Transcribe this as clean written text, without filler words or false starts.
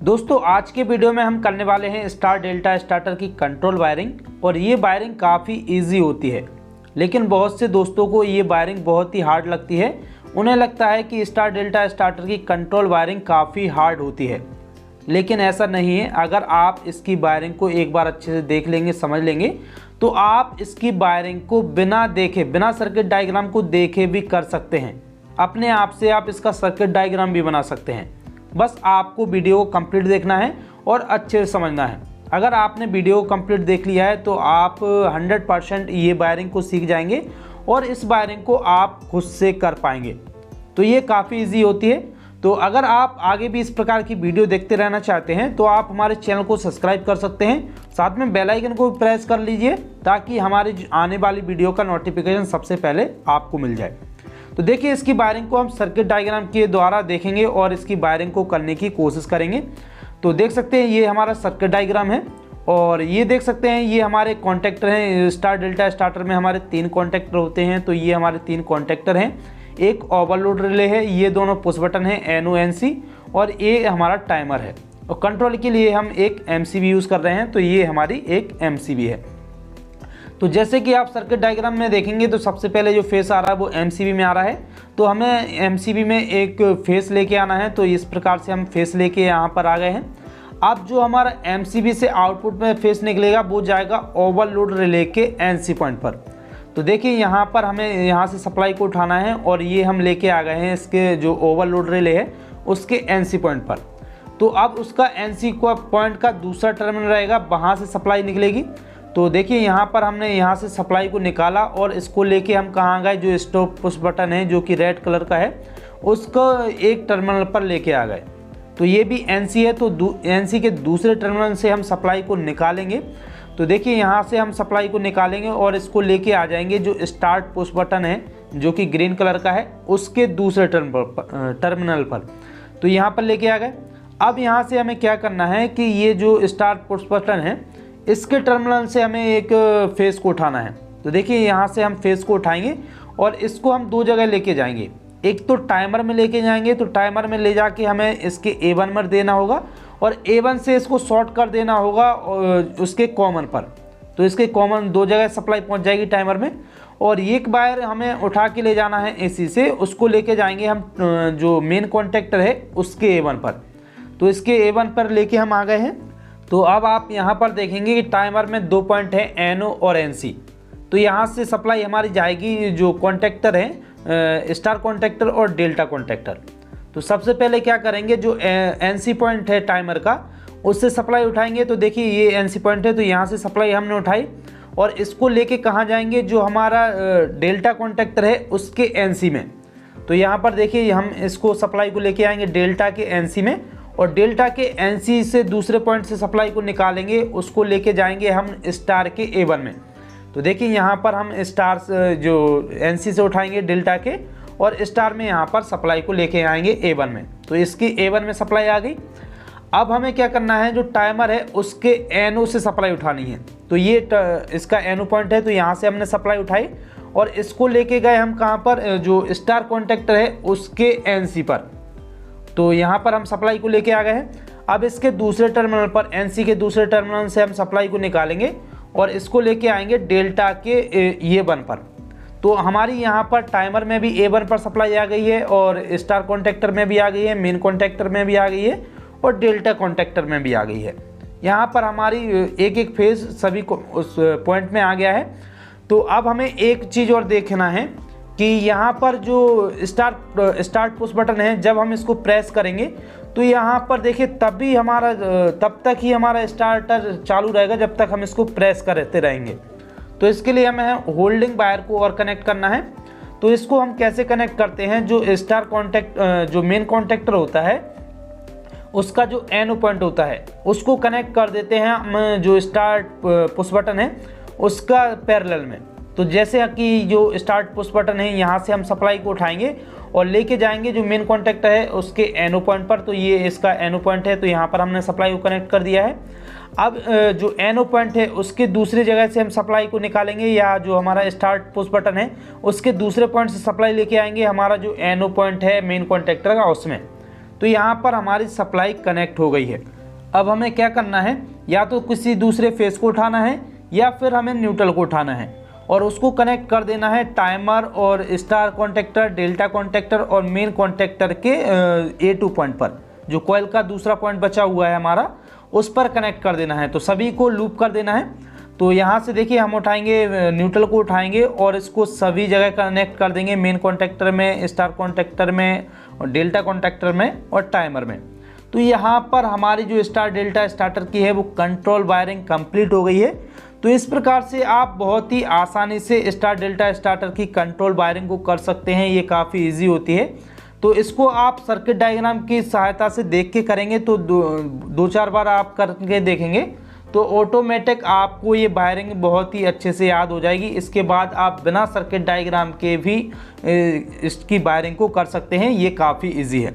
दोस्तों आज के वीडियो में हम करने वाले हैं स्टार डेल्टा स्टार्टर की कंट्रोल वायरिंग। और ये वायरिंग काफ़ी इजी होती है, लेकिन बहुत से दोस्तों को ये वायरिंग बहुत ही हार्ड लगती है। उन्हें लगता है कि स्टार डेल्टा स्टार्टर की कंट्रोल वायरिंग काफ़ी हार्ड होती है, लेकिन ऐसा नहीं है। अगर आप इसकी वायरिंग को एक बार अच्छे से देख लेंगे, समझ लेंगे, तो आप इसकी वायरिंग को बिना देखे, बिना सर्किट डायग्राम को देखे भी कर सकते हैं। अपने आप से आप इसका सर्किट डायग्राम भी बना सकते हैं। बस आपको वीडियो को कंप्लीट देखना है और अच्छे से समझना है। अगर आपने वीडियो को कंप्लीट देख लिया है तो आप 100% ये वायरिंग को सीख जाएंगे और इस वायरिंग को आप खुद से कर पाएंगे। तो ये काफ़ी इजी होती है। तो अगर आप आगे भी इस प्रकार की वीडियो देखते रहना चाहते हैं तो आप हमारे चैनल को सब्सक्राइब कर सकते हैं, साथ में बेल आइकन को प्रेस कर लीजिए ताकि हमारी आने वाली वीडियो का नोटिफिकेशन सबसे पहले आपको मिल जाए। तो देखिए, इसकी वायरिंग को हम सर्किट डायग्राम के द्वारा देखेंगे और इसकी वायरिंग को करने की कोशिश करेंगे। तो देख सकते हैं ये हमारा सर्किट डायग्राम है और ये देख सकते हैं ये हमारे कॉन्टेक्टर हैं। स्टार डेल्टा स्टार्टर में हमारे 3 कॉन्टेक्टर होते हैं। तो ये हमारे 3 कॉन्टेक्टर हैं। एक ओवरलोड रिले है, ये दोनों पुश बटन है NONC, और ये हमारा टाइमर है। और कंट्रोल के लिए हम एक MCB यूज़ कर रहे हैं। तो ये हमारी एक MCB है। तो जैसे कि आप सर्किट डायग्राम में देखेंगे तो सबसे पहले जो फेस आ रहा है वो MCB में आ रहा है। तो हमें MCB में एक फेस लेके आना है। तो इस प्रकार से हम फेस लेके यहाँ पर आ गए हैं। अब जो हमारा MCB से आउटपुट में फेस निकलेगा वो जाएगा ओवरलोड रिले के NC पॉइंट पर। तो देखिए, यहाँ पर हमें यहाँ से सप्लाई को उठाना है और ये हम लेके आ गए हैं इसके जो ओवरलोड रिले है उसके NC पॉइंट पर। तो अब उसका NC पॉइंट का दूसरा टर्मिनल रहेगा, वहाँ से सप्लाई निकलेगी। तो देखिए, यहाँ पर हमने यहाँ से सप्लाई को निकाला और इसको लेके हम कहाँ गए, जो स्टॉप पुश बटन है जो कि रेड कलर का है उसको एक टर्मिनल पर लेके आ गए। तो ये भी NC है। तो NC के दूसरे टर्मिनल से हम सप्लाई को निकालेंगे। तो देखिए, यहाँ से हम सप्लाई को निकालेंगे और इसको लेके आ जाएंगे जो स्टार्ट पुश बटन है जो कि ग्रीन कलर का है उसके दूसरे टर्मिनल पर। तो यहाँ पर लेके आ गए। अब यहाँ से हमें क्या करना है कि ये जो स्टार्ट पुश बटन है इसके टर्मिनल से हमें एक फेस को उठाना है। तो देखिए, यहाँ से हम फेस को उठाएंगे और इसको हम 2 जगह लेके जाएंगे। एक तो टाइमर में लेके जाएंगे। तो टाइमर में ले जाके हमें इसके A1 में देना होगा और A1 से इसको शॉर्ट कर देना होगा उसके कॉमन पर। तो इसके कॉमन 2 जगह सप्लाई पहुँच जाएगी टाइमर में। और एक बार हमें उठा के ले जाना है AC से, उसको लेके जाएंगे हम जो मेन कॉन्टेक्टर है उसके A1 पर। तो इसके A1 पर लेके हम आ गए हैं। तो अब आप यहाँ पर देखेंगे कि टाइमर में 2 पॉइंट है NO और NC। तो यहाँ से सप्लाई हमारी जाएगी जो कॉन्टेक्टर है स्टार कॉन्टेक्टर और डेल्टा कॉन्टेक्टर। तो सबसे पहले क्या करेंगे, जो NC पॉइंट है टाइमर का उससे सप्लाई उठाएंगे। तो देखिए, ये NC पॉइंट है। तो यहाँ से सप्लाई हमने उठाई और इसको लेके कहाँ जाएंगे, जो हमारा डेल्टा कॉन्टेक्टर है उसके NC में। तो यहाँ पर देखिए, हम इसको सप्लाई को लेके आएंगे डेल्टा के NC में और डेल्टा के NC से दूसरे पॉइंट से सप्लाई को निकालेंगे, उसको लेके जाएंगे हम स्टार के A1 में। तो देखिए, यहाँ पर हम स्टार जो NC से उठाएंगे डेल्टा के और स्टार में यहाँ पर सप्लाई को लेके आएंगे A1 में। तो इसकी A1 में सप्लाई आ गई। अब हमें क्या करना है, जो टाइमर है उसके NO से सप्लाई उठानी है। तो ये इसका NO पॉइंट है। तो यहाँ से हमने सप्लाई उठाई और इसको लेके गए हम कहाँ पर, जो स्टार कॉन्टेक्टर है उसके NC पर। तो यहाँ पर हम सप्लाई को लेके आ गए हैं। अब इसके दूसरे टर्मिनल पर, NC के दूसरे टर्मिनल से हम सप्लाई को निकालेंगे और इसको लेके आएंगे डेल्टा के A1 पर। तो हमारी यहाँ पर टाइमर में भी A1 पर सप्लाई आ गई है और स्टार कॉन्टेक्टर में भी आ गई है, मेन कॉन्टेक्टर में भी आ गई है और डेल्टा कॉन्टेक्टर में भी आ गई है। यहाँ पर हमारी एक एक फेज सभी को उस पॉइंट में आ गया है। तो अब हमें एक चीज़ और देखना है कि यहाँ पर जो स्टार्ट पुश बटन है, जब हम इसको प्रेस करेंगे तो यहाँ पर देखिए तब तक ही हमारा स्टार्टर चालू रहेगा जब तक हम इसको प्रेस करते रहेंगे। तो इसके लिए हमें होल्डिंग वायर को और कनेक्ट करना है। तो इसको हम कैसे कनेक्ट करते हैं, जो जो मेन कॉन्टेक्टर होता है उसका जो NO पॉइंट होता है उसको कनेक्ट कर देते हैं हम जो स्टार्ट पुश बटन है उसका पैरेलल में। तो जैसे कि जो स्टार्ट पुश बटन है यहाँ से हम सप्लाई को उठाएंगे और लेके जाएंगे जो मेन कॉन्टेक्टर है उसके NO पॉइंट पर। तो ये इसका NO पॉइंट है। तो यहाँ पर हमने सप्लाई को कनेक्ट कर दिया है। अब जो NO पॉइंट है उसके दूसरी जगह से हम सप्लाई को निकालेंगे, या जो हमारा स्टार्ट पुश बटन है उसके दूसरे पॉइंट से सप्लाई लेके आएंगे हमारा जो NO पॉइंट है मेन कॉन्टेक्टर का उसमें। तो यहाँ पर हमारी सप्लाई कनेक्ट हो गई है। अब हमें क्या करना है, या तो किसी दूसरे फेस को उठाना है या फिर हमें न्यूट्रल को उठाना है और उसको कनेक्ट कर देना है टाइमर और स्टार कॉन्टेक्टर, डेल्टा कॉन्टेक्टर और मेन कॉन्टेक्टर के A2 पॉइंट पर। जो कॉइल का दूसरा पॉइंट बचा हुआ है हमारा, उस पर कनेक्ट कर देना है। तो सभी को लूप कर देना है। तो यहाँ से देखिए हम उठाएंगे, न्यूट्रल को उठाएंगे और इसको सभी जगह कनेक्ट कर देंगे, मेन कॉन्टेक्टर में, स्टार कॉन्टेक्टर में और डेल्टा कॉन्टेक्टर में और टाइमर में। तो यहाँ पर हमारी जो स्टार डेल्टा स्टार्टर की है वो कंट्रोल वायरिंग कंप्लीट हो गई है। तो इस प्रकार से आप बहुत ही आसानी से स्टार डेल्टा स्टार्टर की कंट्रोल वायरिंग को कर सकते हैं। ये काफ़ी इजी होती है। तो इसको आप सर्किट डायग्राम की सहायता से देख के करेंगे तो दो चार बार आप करके देखेंगे तो ऑटोमेटिक आपको ये वायरिंग बहुत ही अच्छे से याद हो जाएगी। इसके बाद आप बिना सर्किट डायग्राम के भी इसकी वायरिंग को कर सकते हैं। ये काफ़ी इजी है।